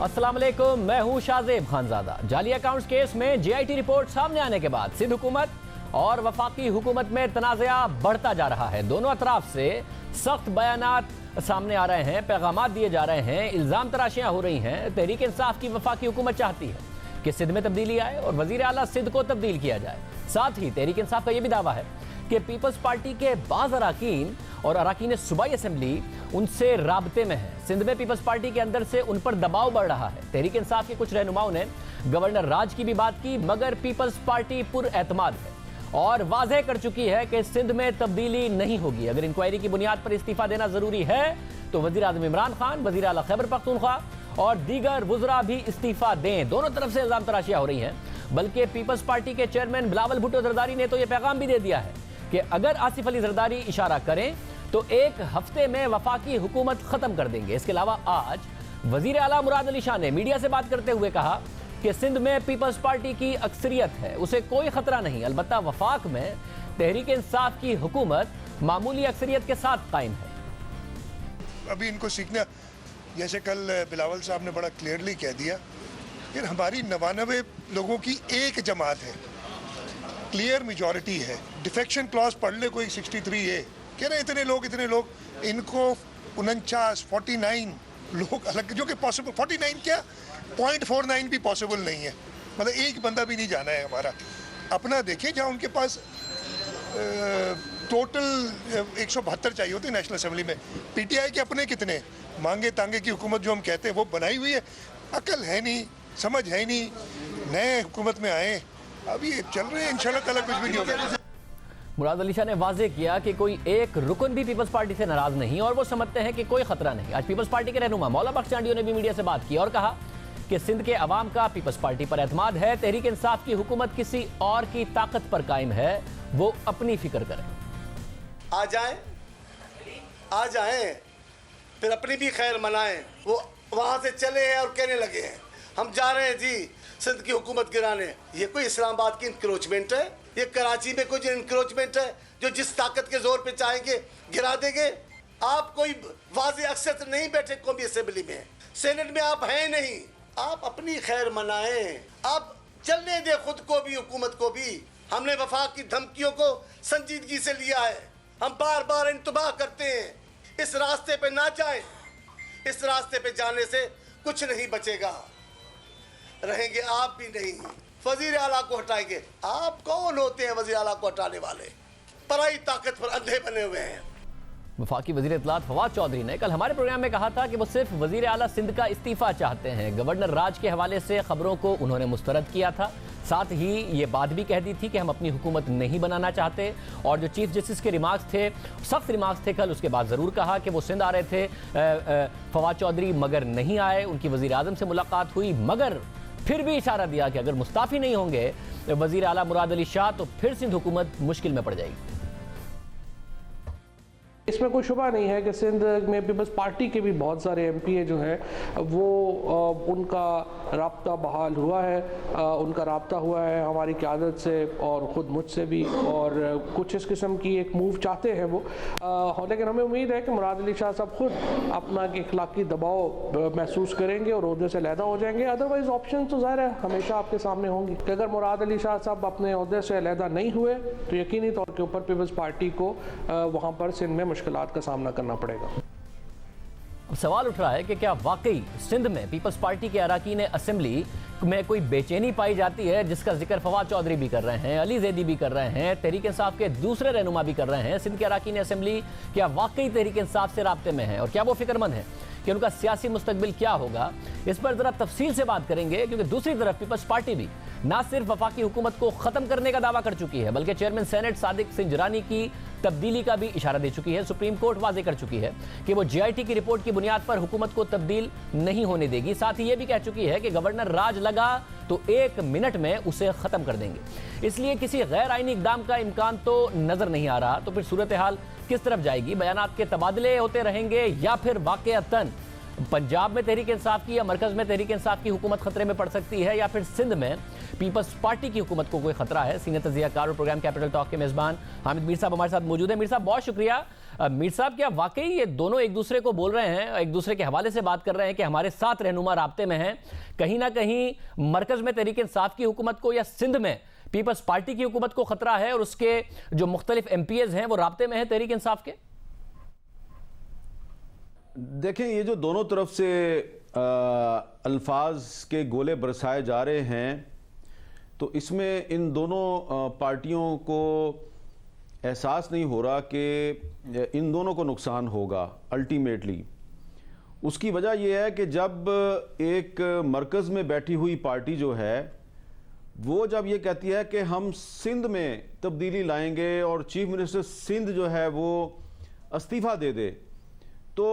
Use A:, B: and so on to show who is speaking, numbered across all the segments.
A: अस्सलाम वालेकुम, मैं हूं शाहजेब खानजादा। जाली अकाउंट्स केस में JIT रिपोर्ट सामने आने के बाद सिंध हुकूमत और वफाकी हुकूमत में तनाज़ा बढ़ता जा रहा है। दोनों अतराफ से सख्त बयानात सामने आ रहे हैं, पैगामात दिए जा रहे हैं, इल्ज़ाम तराशियां हो रही हैं। तहरीक इंसाफ की वफाकी हुकूमत चाहती है कि सिंध में तब्दीली आए और वज़ीर आला सिंध को तब्दील किया जाए। साथ ही तहरीक इंसाफ का यह भी दावा है कि पीपल्स पार्टी के बाज़ अराकीन और अराकीन सूबाई असम्बली उनसे राब्ते में है। सिंध में पीपल्स पार्टी के अंदर से उन पर दबाव बढ़ रहा है। तहरीक इंसाफ के कुछ रहनुमाओं ने गवर्नर राज की भी बात की, मगर पीपल्स पार्टी पुरएतमाद है और वाज़ेह कर चुकी है कि सिंध में तब्दीली नहीं होगी। अगर इंक्वायरी की बुनियाद पर इस्तीफा देना जरूरी है तो वज़ीर आज़म इमरान खान, वज़ीर आला खैबर पख्तूनख्वा और दीगर वुज़रा भी इस्तीफा दें। दोनों तरफ से इल्ज़ाम तराशियां हो रही हैं। बल्कि पीपल्स पार्टी के चेयरमैन बिलावल भुट्टो जरदारी ने तो यह पैगाम भी दे दिया है कि अगर आसिफ अली जरदारी इशारा करें तो एक हफ्ते में वफाकी हुकूमत खत्म कर देंगे। इसके अलावा आज वजीर आला मुराद अली शाह ने मीडिया से बात करते हुए कहा कि सिंध में पीपल्स पार्टी की अक्सरियत है, उसे कोई खतरा नहीं। अलबत्ता वफाक में तहरीक इंसाफ की हुकूमत मामूली अक्सरियत के साथ कायम है।
B: अभी इनको सीखना, जैसे कल बिलावल साहब ने बड़ा क्लियरली कह दिया कि हमारी 99 लोगों की एक जमात है, क्लियर मेजॉरिटी है। डिफेक्शन क्लॉज पढ़ ले कोई 63A कह रहे इतने लोग, इनको 49 लोग अलग, जो कि पॉसिबल 49 क्या 0.49 भी पॉसिबल नहीं है। मतलब एक बंदा भी नहीं जाना है हमारा। अपना देखें जहाँ उनके पास टोटल 172 चाहिए होते नेशनल असेंबली में। PTI के अपने कितने, मांगे तांगे की हुकूमत जो हम कहते हैं वो बनाई हुई है। अकल है नहीं, समझ है नहीं, नए हुकूमत में आए, अभी चल रहे हैं, इंशाल्लाह ताला कुछ भी नहीं होगा।
A: मुराद अली शाह ने वाज़ेह किया कि कोई एक रुकन भी पीपल्स पार्टी से नाराज नहीं और वो समझते हैं कि कोई खतरा नहीं। आज पीपल्स पार्टी के रहनुमा मौला बख्श चांडियों ने भी मीडिया से बात की और कहा कि सिंध के अवाम का पीपल्स पार्टी पर एतमाद है। तहरीक इंसाफ की हुकूमत किसी और की ताकत पर कायम है, वो अपनी फिक्र करें।
C: आ जाएं, फिर अपनी भी खैर मनाएं। वो वहां से चले हैं और कहने लगे हैं हम जा रहे हैं जी सिंध की हुकूमत गिराने। ये कोई इस्लामाबाद की इंक्रोचमेंट है? ये कराची में कोई इंक्रोचमेंट है जो जिस ताकत के जोर पे चाहेंगे गिरा देंगे? आप कोई वाज़ेह अक्सर नहीं बैठे कौमी असेंबली में, सेनेट में आप हैं नहीं। आप अपनी खैर मनाएं, आप चलने दें खुद को भी, हुकूमत को भी। हमने वफाक की धमकियों को संजीदगी से लिया है। हम बार बार इंतबाह करते हैं इस रास्ते पे ना जाएं। इस रास्ते पे जाने से कुछ नहीं बचेगा, रहेंगे आप भी नहीं। वजीर आला को हटाएंगे, आप कौन होते हैं वजीर आला को हटाने वाले? पराई ताकत पर अंधे बने हुए हैं।
A: वफाकी वजीर इत्तलात फवाद चौधरी ने कल हमारे प्रोग्राम में कहा था कि वो सिर्फ वजीर आला सिंध का इस्तीफा चाहते हैं। गवर्नर राज के हवाले से खबरों को उन्होंने मुस्तरद किया था। साथ ही ये बात भी कह दी थी कि हम अपनी हुकूमत नहीं बनाना चाहते। और जो चीफ जस्टिस के रिमार्क्स थे, सख्त रिमार्क्स थे कल, उसके बाद ज़रूर कहा कि वो सिंध आ रहे थे फवाद चौधरी, मगर नहीं आए। उनकी वजीर आज़म से मुलाकात हुई, मगर फिर भी इशारा दिया कि अगर मुस्ताफ़ी नहीं होंगे वजीर आला मुराद अली शाह तो फिर सिंध हुकूमत मुश्किल में पड़ जाएगी।
D: इसमें कोई शुबा नहीं है कि सिंध में पीपल्स पार्टी के भी बहुत सारे MPA जो हैं वो उनका राब्ता बहाल हुआ है, उनका राब्ता हुआ है हमारी क़यादत से और ख़ुद मुझसे भी, और कुछ इस किस्म की एक मूव चाहते हैं वो। लेकिन हमें उम्मीद है कि मुराद अली शाह साहब खुद अपना इखलाकी दबाव महसूस करेंगे और ओहदे से अलहदा हो जाएंगे। अदरवाइज़ ऑप्शन तो ज़ाहिर है हमेशा आपके सामने होंगी कि अगर मुराद अली शाह साहब अपने ओहदे से अलहदा नहीं हुए तो यकीनी तौर के ऊपर पीपल्स पार्टी को वहाँ पर सिंध में मुश्किलात का सामना करना पड़ेगा।
A: अब सवाल उठ रहा है कि क्या वाकई सिंध में पीपल्स पार्टी के अराकीन असेंबली में कोई बेचैनी पाई जाती है, जिसका जिक्र फवाद चौधरी भी कर रहे हैं, अली जैदी भी कर रहे हैं, तहरीक इंसाफ के दूसरे रहनुमा भी कर रहे हैं। सिंध के अराकीन असेंबली क्या वाकई तहरीक इंसाफ से राब्ते में है और क्या वो फिक्रमंद है कि उनका सियासी मुस्तकबिल क्या होगा? इस पर जरा तफसील से बात करेंगे, क्योंकि दूसरी तरफ पीपल्स पार्टी भी ना सिर्फ वफाकी हुकूमत को खत्म करने का दावा कर चुकी है, बल्कि चेयरमैन सेनेट सादिक सिंजरानी की तब्दीली का भी इशारा दे चुकी है। सुप्रीम कोर्ट वाजे कर चुकी है कि वो JIT की रिपोर्ट की बुनियाद पर हुकूमत को तब्दील नहीं होने देगी। साथ ही ये भी कह चुकी है कि गवर्नर राज लगा तो 1 मिनट में उसे खत्म कर देंगे। इसलिए किसी गैर आईनी इकदाम का इम्कान तो नजर नहीं आ रहा। तो फिर सूरत हाल किस तरफ जाएगी? बयानात के तबादले होते रहेंगे या फिर वाकईतन पंजाब में तहरीक इंसाफ की या मरकज में तहरीक इंसाफ की हुकूमत खतरे में पड़ सकती है, या फिर सिंध में पीपल्स पार्टी की हुकूमत को कोई खतरा है? सीनियर तजियाकार और प्रोग्राम कैपिटल टॉक के मेजबान हामिद मीर साहब हमारे साथ मौजूद है। मीर साहब बहुत शुक्रिया। मीर साहब, क्या वाकई ये दोनों एक दूसरे को बोल रहे हैं, एक दूसरे के हवाले से बात कर रहे हैं कि हमारे साथ रहनुमा राब्ते में हैं, कहीं ना कहीं मरकज में तहरीक इंसाफ की हुकूमत को या सिंध में पीपल्स पार्टी की हुकूमत को खतरा है और उसके जो मुख्तलिफ एमपीएज हैं वो राब्ते में हैं तहरीक इंसाफ के?
E: देखें, ये जो दोनों तरफ से अल्फाज के गोले बरसाए जा रहे हैं, तो इसमें इन दोनों पार्टियों को एहसास नहीं हो रहा कि इन दोनों को नुकसान होगा अल्टीमेटली। उसकी वजह यह है कि जब एक मरकज़ में बैठी हुई पार्टी जो है वो जब ये कहती है कि हम सिंध में तब्दीली लाएंगे और चीफ मिनिस्टर सिंध जो है वो इस्तीफ़ा दे दे, तो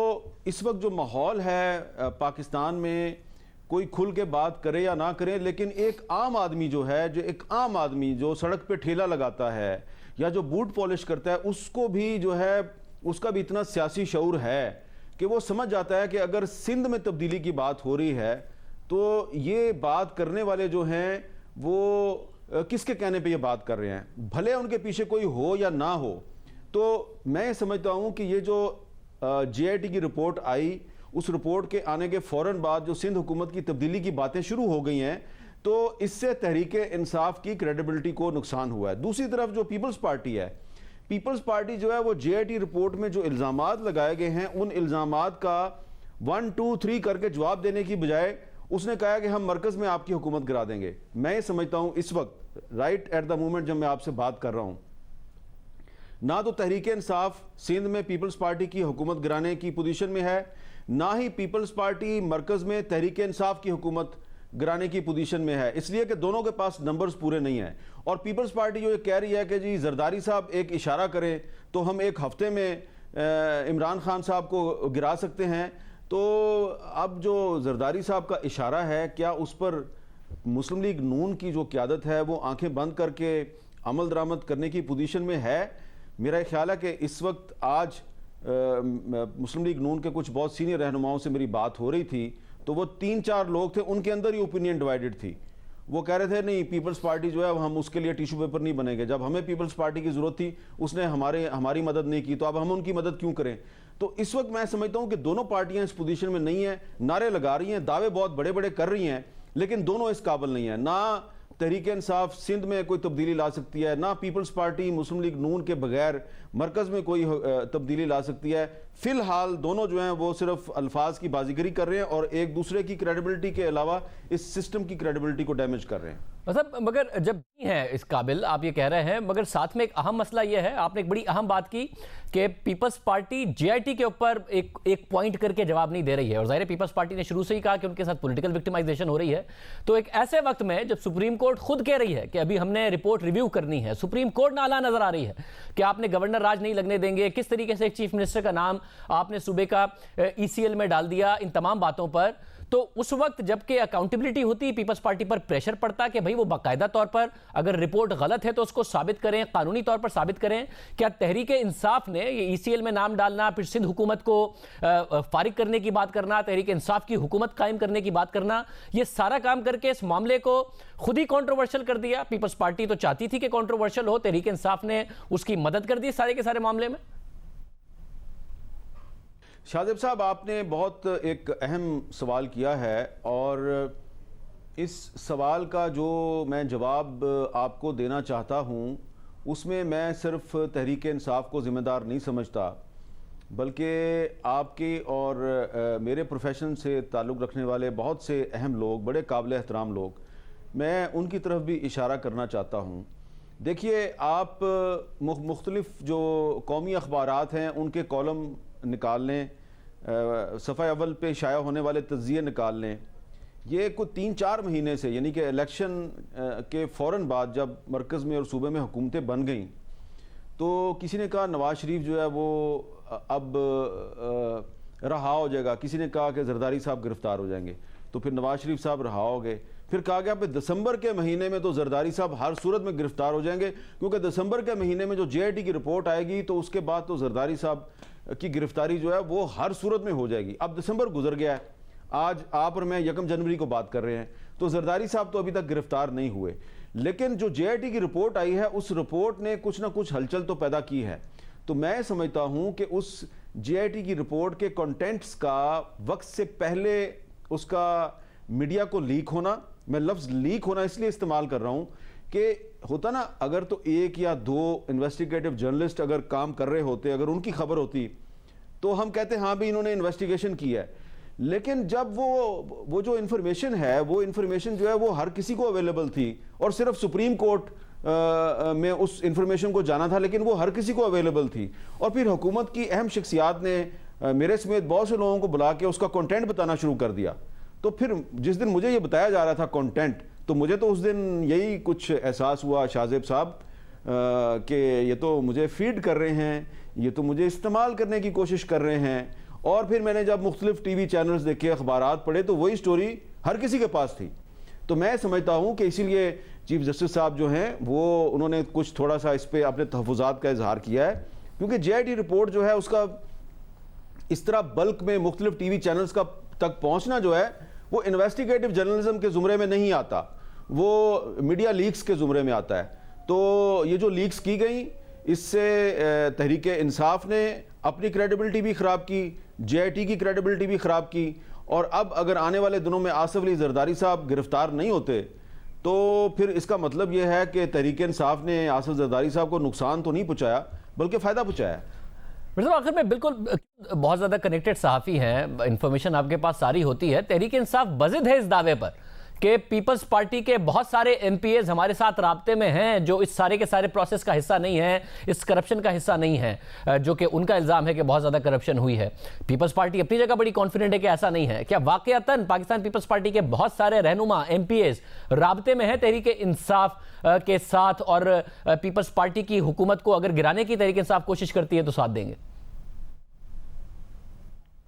E: इस वक्त जो माहौल है पाकिस्तान में, कोई खुल के बात करे या ना करे, लेकिन एक आम आदमी जो है, जो एक आम आदमी जो सड़क पे ठेला लगाता है या जो बूट पॉलिश करता है, उसको भी जो है उसका भी इतना सियासी शऊर है कि वो समझ जाता है कि अगर सिंध में तब्दीली की बात हो रही है तो ये बात करने वाले जो हैं वो किसके कहने पे ये बात कर रहे हैं, भले उनके पीछे कोई हो या ना हो। तो मैं समझता हूँ कि ये जो JIT की रिपोर्ट आई, उस रिपोर्ट के आने के फ़ौरन बाद जो सिंध हुकूमत की तब्दीली की बातें शुरू हो गई हैं, तो इससे तहरीक इंसाफ की क्रेडिबिलिटी को नुकसान हुआ है। दूसरी तरफ जो पीपल्स पार्टी है, पीपल्स पार्टी जो है वो JIT रिपोर्ट में जो इल्ज़ामात लगाए गए हैं, उन इल्ज़ामात का 1 2 3 करके जवाब देने की बजाय उसने कहा कि हम मरकज़ में आपकी हुकूमत गिरा देंगे। मैं ये समझता हूँ इस वक्त राइट एट द मोमेंट जब मैं आपसे बात कर रहा हूँ, ना तो तहरीक इंसाफ सिंध में पीपल्स पार्टी की हुकूमत गिराने की पोजीशन में है, ना ही पीपल्स पार्टी मरकज़ में तहरीक इंसाफ की हुकूमत गिराने की पोजीशन में है, इसलिए कि दोनों के पास नंबर्स पूरे नहीं हैं। और पीपल्स पार्टी जो ये कह रही है कि जी जरदारी साहब एक इशारा करें तो हम एक हफ्ते में इमरान खान साहब को गिरा सकते हैं, तो अब जो जरदारी साहब का इशारा है, क्या उस पर मुस्लिम लीग नून की जो क़यादत है वो आंखें बंद करके अमल दरामद करने की पोजीशन में है? मेरा ख्याल है कि इस वक्त आज मुस्लिम लीग नून के कुछ बहुत सीनियर रहनुमाओं से मेरी बात हो रही थी, तो वो 3-4 लोग थे, उनके अंदर ही ओपिनियन डिवाइडेड थी। वो कह रहे थे नहीं, पीपल्स पार्टी जो है हम उसके लिए टिश्यू पेपर नहीं बनेंगे, जब हमें पीपल्स पार्टी की ज़रूरत थी उसने हमारी मदद नहीं की, तो अब हम उनकी मदद क्यों करें? तो इस वक्त मैं समझता हूं कि दोनों पार्टियां इस पोजीशन में नहीं है, नारे लगा रही हैं, दावे बहुत बड़े बड़े कर रही हैं, लेकिन दोनों इस काबिल नहीं है। ना तहरीक इंसाफ सिंध में कोई तब्दीली ला सकती है, ना पीपल्स पार्टी मुस्लिम लीग नून के बगैर मरकज़ में कोई तब्दीली ला सकती है। फिलहाल दोनों जो हैं वो सिर्फ अल्फाज की बाजीगरी कर रहे हैं और एक दूसरे की क्रेडिबिलिटी के अलावा इस सिस्टम की क्रेडिबिलिटी को डैमेज कर रहे हैं।
A: मतलब मगर जब नहीं है इस काबिल, आप ये कह रहे हैं, मगर साथ में एक अहम मसला ये है, आपने एक बड़ी अहम बात की कि पीपल्स पार्टी JIT के ऊपर एक पॉइंट करके जवाब नहीं दे रही है, और जाहिर है पीपल्स पार्टी ने शुरू से ही कहा कि उनके साथ पॉलिटिकल विक्टिमाइजेशन हो रही है। तो एक ऐसे वक्त में जब सुप्रीम कोर्ट खुद कह रही है कि अभी हमने रिपोर्ट रिव्यू करनी है, सुप्रीम कोर्ट नाला नजर आ रही है कि आपने गवर्नर राज नहीं लगने देंगे, किस तरीके से एक चीफ मिनिस्टर का नाम आपने सूबे का ECL में डाल दिया, इन तमाम बातों पर, तो उस वक्त जबकि अकाउंटेबिलिटी होती, पीपल्स पार्टी पर प्रेशर पड़ता कि भाई वो बाकायदा तौर पर अगर रिपोर्ट गलत है तो उसको साबित करें, कानूनी तौर पर साबित करें। क्या तहरीक इंसाफ ने ये ECL में नाम डालना, फिर सिंध हुकूमत को फारिग करने की बात करना, तहरीक इंसाफ की हुकूमत कायम करने की बात करना, ये सारा काम करके इस मामले को खुद ही कंट्रोवर्शियल कर दिया? पीपल्स पार्टी तो चाहती थी कि कंट्रोवर्शियल हो, तहरीक इंसाफ ने उसकी मदद कर दी सारे के सारे मामले में।
E: शाहजेब साहब, आपने बहुत एक अहम सवाल किया है और इस सवाल का जो मैं जवाब आपको देना चाहता हूँ उसमें मैं सिर्फ तहरीक इंसाफ को ज़िम्मेदार नहीं समझता, बल्कि आपके और मेरे प्रोफेशन से ताल्लुक़ रखने वाले बहुत से अहम लोग, बड़े काबिल एहतराम लोग, मैं उनकी तरफ भी इशारा करना चाहता हूँ। देखिए, आप मुख्तलिफ जो कौमी अखबारात हैं उनके कॉलम निकाल लें, सफ़ा अव्वल पे शाया होने वाले तज्ज़िये निकाल लें, ये कुछ 3-4 महीने से, यानी कि इलेक्शन के फ़ौरन बाद जब मरकज़ में और सूबे में हुकूमतें बन गईं, तो किसी ने कहा नवाज शरीफ जो है वो अब रहा हो जाएगा, किसी ने कहा कि जरदारी साहब गिरफ्तार हो जाएंगे, तो फिर नवाज शरीफ साहब रहा हो गए। फिर कहा गया कि दिसंबर के महीने में तो जरदारी साहब हर सूरत में गिरफ्तार हो जाएंगे, क्योंकि दिसंबर के महीने में जो JIT की रिपोर्ट आएगी तो उसके बाद तो जरदारी साहब की गिरफ्तारी जो है वो हर सूरत में हो जाएगी। अब दिसंबर गुजर गया है, आज आप और मैं 1 जनवरी को बात कर रहे हैं, तो जरदारी साहब तो अभी तक गिरफ्तार नहीं हुए, लेकिन जो JIT की रिपोर्ट आई है उस रिपोर्ट ने कुछ ना कुछ हलचल तो पैदा की है। तो मैं समझता हूं कि उस JIT की रिपोर्ट के कंटेंट्स का वक्त से पहले उसका मीडिया को लीक होना, मैं लफ्ज़ लीक होना इसलिए इस्तेमाल कर रहा हूं कि होता ना, अगर तो 1 या 2 इन्वेस्टिगेटिव जर्नलिस्ट अगर काम कर रहे होते, अगर उनकी खबर होती तो हम कहते हाँ भी इन्होंने इन्वेस्टिगेशन की है। लेकिन जब वो जो इन्फॉर्मेशन है, वो इन्फॉर्मेशन जो है वो हर किसी को अवेलेबल थी और सिर्फ सुप्रीम कोर्ट में उस इन्फॉर्मेशन को जाना था, लेकिन वो हर किसी को अवेलेबल थी। और फिर हुकूमत की अहम शख्सियात ने मेरे समेत बहुत से लोगों को बुला के उसका कंटेंट बताना शुरू कर दिया। तो फिर जिस दिन मुझे ये बताया जा रहा था कंटेंट, तो मुझे तो उस दिन यही कुछ एहसास हुआ शाहजेब साहब कि ये तो मुझे फीड कर रहे हैं, ये तो मुझे इस्तेमाल करने की कोशिश कर रहे हैं। और फिर मैंने जब मुख्तलिफ टीवी चैनल्स देखे, अखबारात पढ़े, तो वही स्टोरी हर किसी के पास थी। तो मैं समझता हूं कि इसीलिए चीफ जस्टिस साहब जो हैं वो उन्होंने कुछ थोड़ा सा इस पर अपने तहफ़्फ़ुज़ात का इजहार किया है, क्योंकि JIT रिपोर्ट जो है उसका इस तरह बल्क में मुख्तलिफ टीवी चैनल्स का तक पहुंचना जो है वो इन्वेस्टिगेटिव जर्नलिज्म के ज़ुमरे में नहीं आता, वो मीडिया लीक्स के ज़ुमरे में आता है। तो ये जो लीक्स की गई, इससे तहरीक इंसाफ ने अपनी क्रेडिबिलिटी भी ख़राब की, JIT की क्रेडिबिलिटी भी ख़राब की। और अब अगर आने वाले दिनों में आसिफ अली जरदारी साहब गिरफ्तार नहीं होते तो फिर इसका मतलब यह है कि तहरीक इंसाफ ने आसिफ जरदारी साहब को नुकसान तो नहीं पहुंचाया बल्कि फ़ायदा पहुंचाया।
A: मतलब आखिर में बिल्कुल बहुत ज़्यादा कनेक्टेड सहाफ़ी हैं, इंफॉर्मेशन आपके पास सारी होती है। तहरीक इंसाफ बज़िद है इस दावे पर कि पीपल्स पार्टी के बहुत सारे MPAs हमारे साथ राब्ते में हैं जो इस सारे के सारे प्रोसेस का हिस्सा नहीं है, इस करप्शन का हिस्सा नहीं है, जो कि उनका इल्ज़ाम है कि बहुत ज़्यादा करप्शन हुई है। पीपल्स पार्टी अपनी जगह बड़ी कॉन्फिडेंट है कि ऐसा नहीं है। क्या वाकयातन पाकिस्तान पीपल्स पार्टी के बहुत सारे रहनुमा MPAs राब्ते में हैं तहरीक इंसाफ के साथ, और पीपल्स पार्टी की हुकूमत को अगर गिराने की तहरीक इंसाफ कोशिश करती है तो साथ देंगे?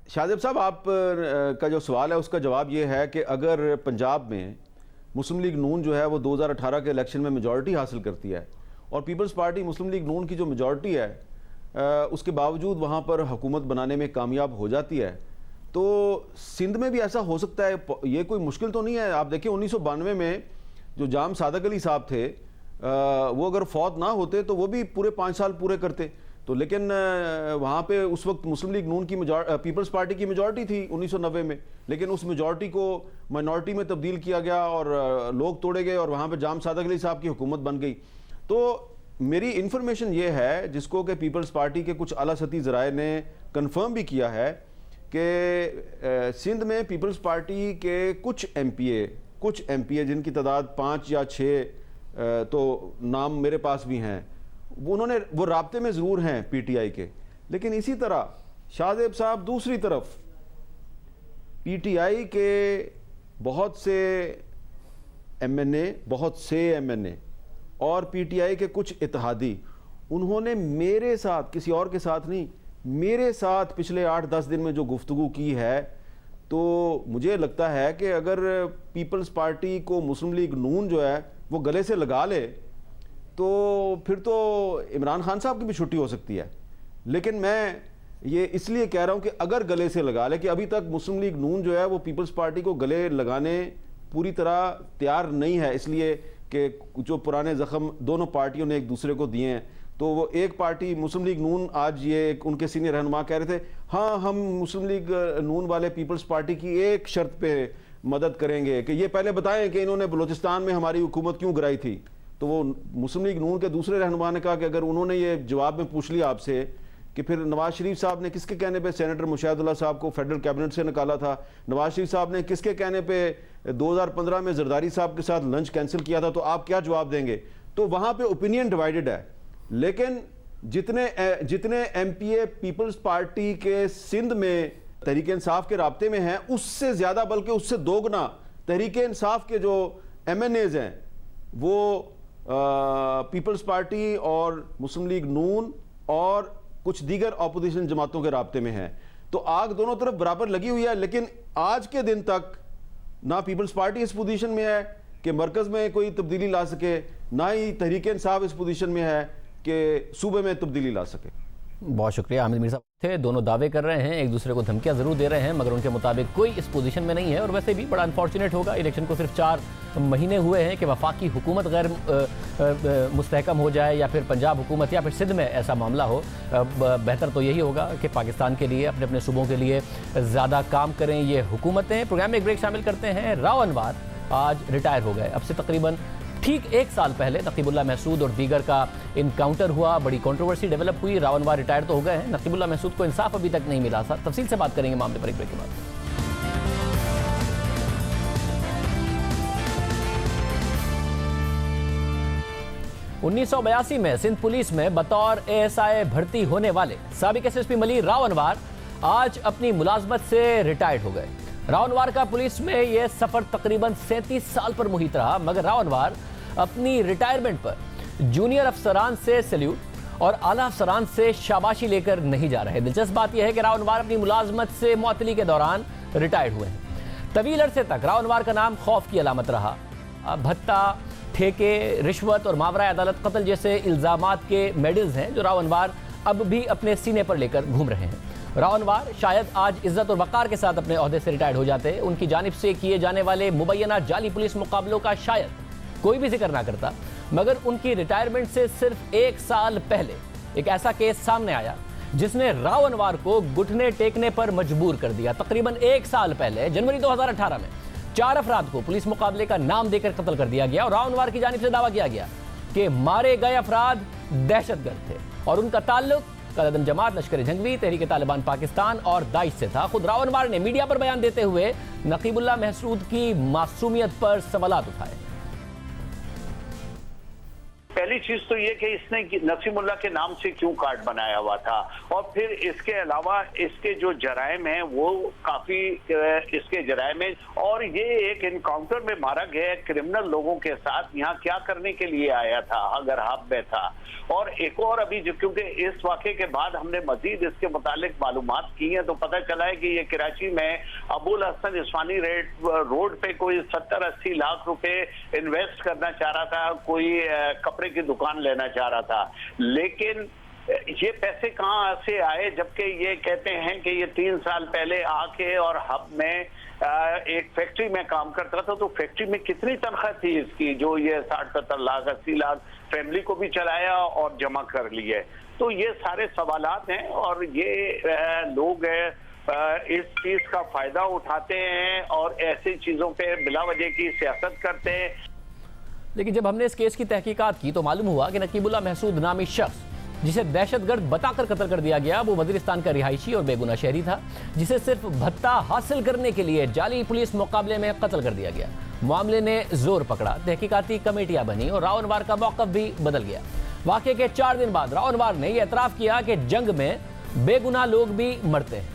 E: शाहजेब साहब, आप का जो सवाल है उसका जवाब ये है कि अगर पंजाब में मुस्लिम लीग नून जो है वो 2018 के इलेक्शन में मेजॉरिटी हासिल करती है और पीपल्स पार्टी मुस्लिम लीग नून की जो मेजॉरिटी है उसके बावजूद वहाँ पर हुकूमत बनाने में कामयाब हो जाती है, तो सिंध में भी ऐसा हो सकता है। ये कोई मुश्किल तो नहीं है। आप देखिए 1992 में जो जाम सादक अली साहब थे वो अगर फौत ना होते तो वो भी पूरे 5 साल पूरे करते। तो लेकिन वहाँ पे उस वक्त मुस्लिम लीग नून की पीपल्स पार्टी की मेजॉरिटी थी 1990 में, लेकिन उस मेजॉरिटी को माइनॉरिटी में तब्दील किया गया और लोग तोड़े गए और वहाँ पे जाम सादक अली साहब की हुकूमत बन गई। तो मेरी इन्फॉर्मेशन ये है, जिसको कि पीपल्स पार्टी के कुछ आला सती ज़राए ने कंफर्म भी किया है, कि सिंध में पीपल्स पार्टी के कुछ MPA जिनकी तादाद 5 या 6 तो नाम मेरे पास भी हैं, वो राब्ते में ज़रूर हैं PTI के। लेकिन इसी तरह शाहजेब साहब दूसरी तरफ PTI के बहुत से MNA और PTI के कुछ इत्तेहादी, उन्होंने मेरे साथ, किसी और के साथ नहीं, मेरे साथ पिछले 8-10 दिन में जो गुफ्तगू की है, तो मुझे लगता है कि अगर पीपल्स पार्टी को मुस्लिम लीग नून जो है वो गले से लगा ले तो फिर तो इमरान खान साहब की भी छुट्टी हो सकती है। लेकिन मैं ये इसलिए कह रहा हूं कि अगर गले से लगा ले, कि अभी तक मुस्लिम लीग नून जो है वो पीपल्स पार्टी को गले लगाने पूरी तरह तैयार नहीं है, इसलिए कि जो पुराने ज़ख्म दोनों पार्टियों ने एक दूसरे को दिए हैं। तो वो एक पार्टी मुस्लिम लीग नून, आज ये उनके सीनियर रहनुमा कह रहे थे, हाँ हम मुस्लिम लीग नून वाले पीपल्स पार्टी की एक शर्त पे मदद करेंगे कि ये पहले बताएं कि इन्होंने बलूचिस्तान में हमारी हुकूमत क्यों गिराई थी। तो वो मुस्लिम लीग नून के दूसरे रहनुमा ने कहा कि अगर उन्होंने ये जवाब में पूछ लिया आपसे कि फिर नवाज शरीफ साहब ने किसके कहने पे सेनेटर मुशाहिदुल्लाह साहब को फेडरल कैबिनेट से निकाला था, नवाज शरीफ साहब ने किसके कहने पे 2015 में जरदारी साहब के साथ लंच कैंसिल किया था, तो आप क्या जवाब देंगे? तो वहां पे ओपिनियन डिवाइडेड है। लेकिन जितने MPA पीपल्स पार्टी के सिंध में तहरीक इंसाफ के राब्ते में हैं, उससे ज्यादा बल्कि उससे दोगुना तहरीक इंसाफ के जो MNAs हैं वो पीपल्स पार्टी और मुस्लिम लीग नून और कुछ दीगर अपोजिशन जमातों के राब्ते में हैं। तो आग दोनों तरफ बराबर लगी हुई है। लेकिन आज के दिन तक ना पीपल्स पार्टी इस पोजीशन में है कि मरकज में कोई तब्दीली ला सके, ना ही तहरीक इंसाफ इस पोजीशन में है कि सूबे में तब्दीली ला सके।
A: बहुत शुक्रिया। हामिद मीर साहब थे, दोनों दावे कर रहे हैं, एक दूसरे को धमकियां जरूर दे रहे हैं, मगर उनके मुताबिक कोई इस पोजीशन में नहीं है। और वैसे भी बड़ा अनफॉर्चुनेट होगा, इलेक्शन को सिर्फ 4 महीने हुए हैं कि वफाकी हुकूमत गैर मुस्तहकम हो जाए या फिर पंजाब हुकूमत या फिर सिंध में ऐसा मामला हो। बेहतर तो यही होगा कि पाकिस्तान के लिए, अपने अपने सूबों के लिए ज़्यादा काम करें ये हुकूमतें। प्रोग्राम में एक ब्रेक शामिल करते हैं। राव अनवर आज रिटायर हो गए। अब से तकरीबन ठीक 1 साल पहले नकीबुल्लाह महसूद और दीगर का इनकाउंटर हुआ, बड़ी कंट्रोवर्सी डेवलप हुई। राव अनवर रिटायर तो हो गए हैं, नकीबुल्लाह महसूद को इंसाफ अभी तक नहीं मिला। तफसील से बात करेंगे मामले पर एक ब्रेक के बाद। 1982 में सिंध पुलिस में बतौर ASI भर्ती होने वाले साबिक SSP मलिक राव अनवर आज अपनी मुलाजमत से रिटायर्ड हो गए। राव अनवर का पुलिस में यह सफर तकरीबन 37 साल पर मुहित रहा, मगर राव अनवर अपनी रिटायरमेंट पर जूनियर अफसरान से सैल्यूट और आला अफसरान से शाबाशी लेकर नहीं जा रहे। दिलचस्प बात यह है कि राव अनवर अपनी मुलाजमत से मुअत्तली के दौरान रिटायर्ड हुए हैं। तवील अरसे तक राव अनवर का नाम खौफ की अलामत रहा। भत्ता, ठेके, रिश्वत और मावरा अदालत कत्ल जैसे इल्जामात के मेडल्स हैं जो राव अनवर अब भी अपने सीने पर लेकर घूम रहे हैं। राव अनवर शायद आज इज्जत और वक़ार के साथ अपने ओहदे से रिटायर्ड हो जाते। उनकी जानिब से किए जाने वाले मुबैना जाली पुलिस मुकाबलों का शायद कोई भी जिक्र ना करता, मगर उनकी रिटायरमेंट से सिर्फ 1 साल पहले एक ऐसा केस सामने आया जिसने राव अनवर को घुटने टेकने पर मजबूर कर दिया। तकरीबन 1 साल पहले जनवरी 2018 में 4 अफराद को पुलिस मुकाबले का नाम देकर कत्ल कर दिया गया और राव अनवर की जानिब से दावा किया गया कि मारे गए अफराद दहशतगर्द थे और उनका ताल्लुक कदम जमात, लश्कर जंगवी, तहरीक तालिबान पाकिस्तान और दाइश से था। खुद राव अनवर ने मीडिया पर बयान देते हुए नकीबुल्लाह महसूद की मासूमियत पर सवालात उठाए।
F: पहली चीज तो ये कि इसने नसीमुल्लाह के नाम से क्यों कार्ड बनाया हुआ था, और फिर इसके अलावा इसके जो जराइम हैं वो काफी इसके जराइम हैं, और ये एक इनकाउंटर में मारा गया क्रिमिनल लोगों के साथ यहाँ क्या करने के लिए आया था अगर हाथ में था। और एक और अभी क्योंकि इस वाक़े के बाद हमने मजीद इसके मुतालिक मालूमात की हैं तो पता चला है कि ये कराची में अबुल हसन इस्वानी रोड पे कोई 70-80 लाख रुपए इन्वेस्ट करना चाह रहा था, कोई कपड़े की दुकान लेना चाह रहा था। लेकिन ये पैसे कहाँ से आए, जबकि ये कहते हैं कि ये 3 साल पहले आके और हब में एक फैक्ट्री में काम करता था। तो फैक्ट्री में कितनी तनख्वाह थी इसकी जो ये 60-70 लाख 80 लाख फैमिली को भी चलाया और जमा कर लिए। तो ये सारे सवालात हैं और ये लोग इस चीज का फायदा उठाते हैं और ऐसी चीजों पे बिला वजह की सियासत करते हैं।
A: लेकिन जब हमने इस केस की तहकीकात की तो मालूम हुआ कि नकीबुल्लाह महसूद नामी शख्स जिसे दहशतगर्द बताकर कत्ल कर दिया गया वो वजीरिस्तान का रिहायशी और बेगुनाह शहरी था, जिसे सिर्फ भत्ता हासिल करने के लिए जाली पुलिस मुकाबले में कत्ल कर दिया गया। मामले ने जोर पकड़ा, तहकीकाती कमेटियां बनी और राव अनवर का मौक़िफ़ भी बदल गया। वाक़े के 4 दिन बाद राव अनवर ने यह एतराफ़ किया कि जंग में बेगुनाह लोग भी मरते हैं।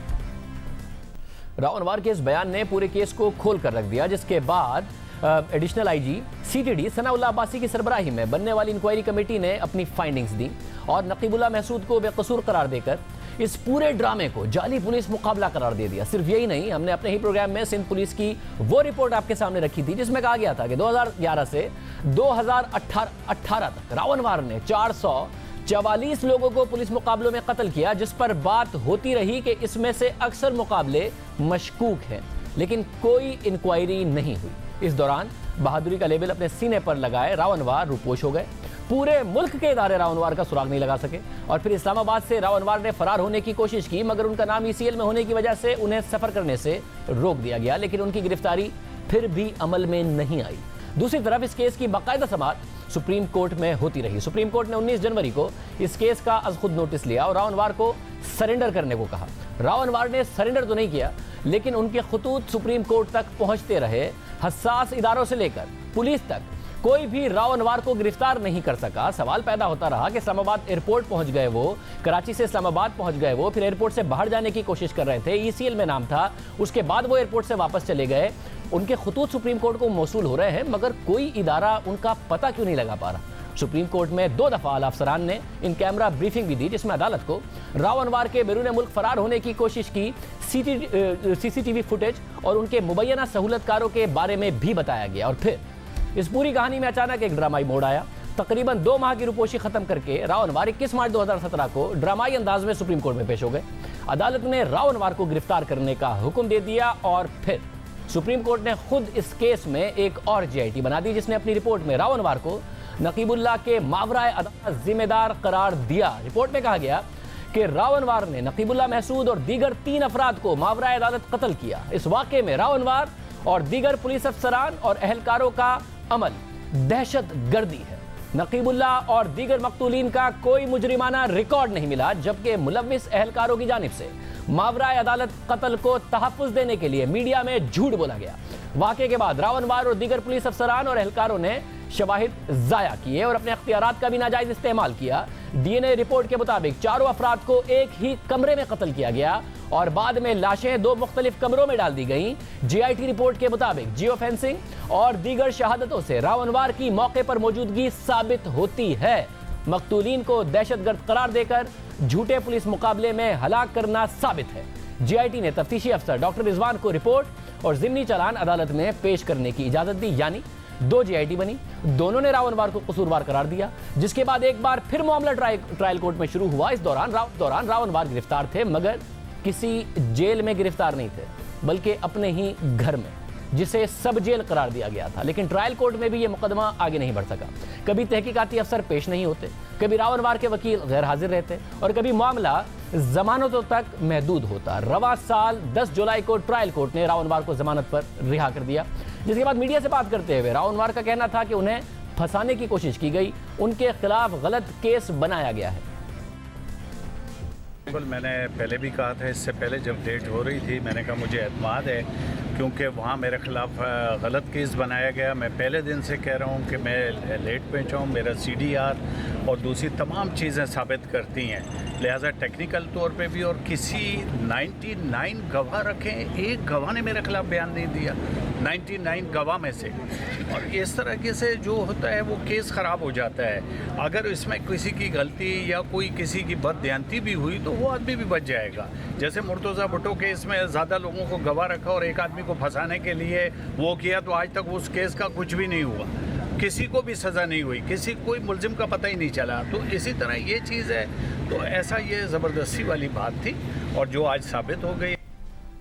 A: राव अनवर के इस बयान ने पूरे केस को खोल कर रख दिया, जिसके बाद additional IG CTD Sanaullah Abbasi की सरबराही में बनने वाली इंक्वायरी कमेटी ने अपनी फाइंडिंग्स दी और नकीबुल्लाह महसूद को बेकसूर करार देकर इस पूरे ड्रामे को जाली पुलिस मुकाबला करार दे दिया। सिर्फ यही नहीं, हमने अपने ही प्रोग्राम में सिंध पुलिस की वो रिपोर्ट आपके सामने रखी थी जिसमें कहा गया था कि 2011 से 2018 तक राव अनवर ने 444 लोगों को पुलिस मुकाबलों में कत्ल किया, जिस पर बात होती रही कि इसमें से अक्सर मुकाबले मशकूक हैं, लेकिन कोई इंक्वायरी नहीं हुई। इस दौरान बहादुरी का लेबल अपने सीने पर लगाए राव अनवर रूपोश हो गए। पूरे मुल्क के इदारे राव अनवर का सुराग नहीं लगा सके और फिर इस्लामाबाद से राव अनवर ने फरार होने की कोशिश की, मगर उनका नाम ECL में होने की वजह से उन्हें सफर करने से रोक दिया गया, लेकिन उनकी गिरफ्तारी फिर भी अमल में नहीं आई। दूसरी तरफ इस केस की बाकायदा समाअत सुप्रीम कोर्ट में होती रही। सुप्रीम कोर्ट ने 19 जनवरी को इस केस का अज खुद नोटिस लिया और राव अनवर को सरेंडर करने को कहा। राव अनवर ने सरेंडर तो नहीं किया, लेकिन उनके खतूत सुप्रीम कोर्ट तक पहुंचते रहे। हसास इदारों से लेकर पुलिस तक कोई भी राव अनवर को गिरफ्तार नहीं कर सका। सवाल पैदा होता रहा कि इस्लामाबाद एयरपोर्ट पहुंच गए वो, कराची से इस्लामाबाद पहुंच गए वो, फिर एयरपोर्ट से बाहर जाने की कोशिश कर रहे थे, ECL में नाम था, उसके बाद वो एयरपोर्ट से वापस चले गए। उनके खतूत सुप्रीम कोर्ट को मौसूल हो रहे हैं, मगर कोई इदारा उनका पता क्यों नहीं लगा पा रहा। सुप्रीम कोर्ट में 2 दफा आला अफसरान ने इन कैमरा ब्रीफिंग भी दी, जिसमें अदालत को राव अनवर के बैरून मुल्क फरार होने की कोशिश की CCTV फुटेज और उनके मुबैना सहूलतकारों के बारे में भी बताया गया। और फिर इस पूरी कहानी में अचानक एक ड्रामाई मोड़ आया। तकरीबन 2 माह की रुपोशी खत्म करके राव अनवर 21 मार्च 2017 को ड्रामाई अंदाज में सुप्रीम कोर्ट में पेश हो गए। अदालत ने राव अनवर को गिरफ्तार करने का हुक्म दे दिया और फिर सुप्रीम कोर्ट ने खुद इस केस में एक और जीआईटी बना दी, जिसने अपनी रिपोर्ट में राव अनवर को नकीबुल्लाह के मावराए अदालत जिम्मेदार करार दिया। रिपोर्ट में कहा गया कि राव अनवर ने नकीबुल्लाह महसूद और दीगर 3 अफराद को मावराए अदालत कत्ल किया। इस वाक़े में राव अनवर और दीगर पुलिस अफसरान और एहलकारों का अमल दहशत गर्दी है। नकीबुल्लाह और दीगर मकतूलीन का कोई मुजरिमाना रिकॉर्ड नहीं मिला, जबकि मुलव्विस एहलकारों की जानिब से मावराए अदालत कत्ल को तहफ़्फ़ुज़ देने के लिए मीडिया में झूठ बोला गया। वाक़े के बाद राव अनवर और दीगर पुलिस अफसरान और एहलकारों ने शवाहिद ज़ाया किए और अपने अख्तियारात का भी नाजायज़ इस्तेमाल किया। डीएनए रिपोर्ट के मुताबिक चारों अफराद को एक ही कमरे में कत्ल किया गया और बाद में लाशें 2 मुख्तलिफ कमरों में डाल दी गईं। जीआईटी रिपोर्ट के मुताबिक जियो फेंसिंग और दीगर शहादतों से राव अनवर की मौके पर मौजूदगी साबित होती है। मकतूलीन को दहशतगर्द करार देकर झूठे पुलिस मुकाबले में हलाक करना साबित है। जीआईटी ने तफ्तीशी अफसर डॉक्टर रिजवान को रिपोर्ट और ज़िमनी चालान अदालत में पेश करने की इजाज़त दी, यानी 2 जीआईटी बनी। दोनों ने राव अनवर को कसूरवार करार दिया, जिसके बाद एक बार फिर मामला ट्रायल कोर्ट में शुरू हुआ। इस दौरान राव अनवर गिरफ्तार थे, मगर किसी जेल में गिरफ्तार नहीं थे, बल्कि अपने ही घर में, जिसे सब जेल करार दिया गया था। लेकिन ट्रायल कोर्ट में भी यह मुकदमा आगे नहीं बढ़ सका। कभी तहकीकाती अफसर पेश नहीं होते, कभी राव अनवर के वकील गैर हाजिर रहते और कभी मामला जमानतों तक महदूद होता। रवा साल 10 जुलाई को ट्रायल कोर्ट ने राव अनवर को जमानत पर रिहा कर दिया, जिसके बाद मीडिया से बात करते हुए राव अनवर का कहना था कि उन्हें फंसाने की कोशिश की गई, उनके खिलाफ गलत केस बनाया गया है।
G: बिल्कुल, मैंने पहले भी कहा था, इससे पहले जब डेट हो रही थी, मैंने कहा मुझे एतमाद है क्योंकि वहाँ मेरे ख़िलाफ़ गलत केस बनाया गया। मैं पहले दिन से कह रहा हूँ कि मैं लेट पहुँचा हूँ, मेरा CDR और दूसरी तमाम चीज़ें साबित करती हैं। लिहाजा टेक्निकल तौर पे भी, और किसी 99 गवाह रखें, एक गवाह ने मेरे ख़िलाफ़ बयान नहीं दिया 99 गवाह में से, और इस तरह से जो होता है वो केस ख़राब हो जाता है। अगर इसमें किसी की गलती या कोई किसी की बददियानती भी हुई तो वो आदमी भी बच जाएगा। जैसे मुर्तज़ा भुट्टो केस में ज़्यादा लोगों को गवाह रखा और एक आदमी को फंसाने के लिए वो किया, तो आज तक उस केस का कुछ भी नहीं हुआ, किसी को भी सज़ा नहीं हुई, कोई मुलजिम का पता ही नहीं चला। तो इसी तरह ये चीज़ है, तो ऐसा ये ज़बरदस्ती वाली बात थी और जो आज साबित हो गई।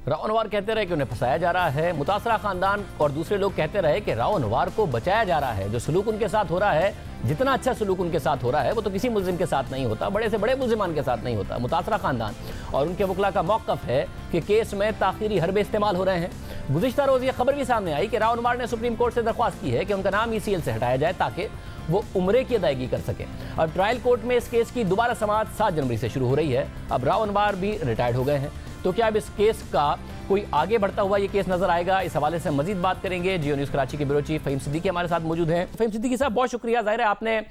A: राव अनवर कहते रहे कि उन्हें फंसाया जा रहा है। मुतासरा खानदान और दूसरे लोग कहते रहे कि राव अनवर को बचाया जा रहा है। जो सलूक उनके साथ हो रहा है, जितना अच्छा सलूक उनके साथ हो रहा है, वो तो किसी मुल्जिम के साथ नहीं होता, बड़े से बड़े मुल्जिमान के साथ नहीं होता। मुतासरा खानदान और उनके वकला का मौक़िफ़ है कि केस में ताख़ीरी हरबे इस्तेमाल हो रहे हैं। गुज़िश्ता रोज़ ये खबर भी सामने आई कि राव अनवर ने सुप्रीम कोर्ट से दरख्वास्त की है कि उनका नाम ECL से हटाया जाए ताकि वो उम्रे की अदायगी कर सकें। अब ट्रायल कोर्ट में इस केस की दोबारा समाअत 7 जनवरी से शुरू हो रही है। अब राव अनवर भी रिटायर्ड हो गए हैं, तो क्या अब इस केस का कोई आगे बढ़ता हुआ ये केस नजर आएगा? इस हवाले से मजीद बात करेंगे। जियो न्यूज़ कराची के ब्यूरो चीफ फ़हीम सिद्दीकी हमारे साथ मौजूद हैं। फ़हीम सिद्दीकी साहब, बहुत शुक्रिया। ज़ाहिर है आपने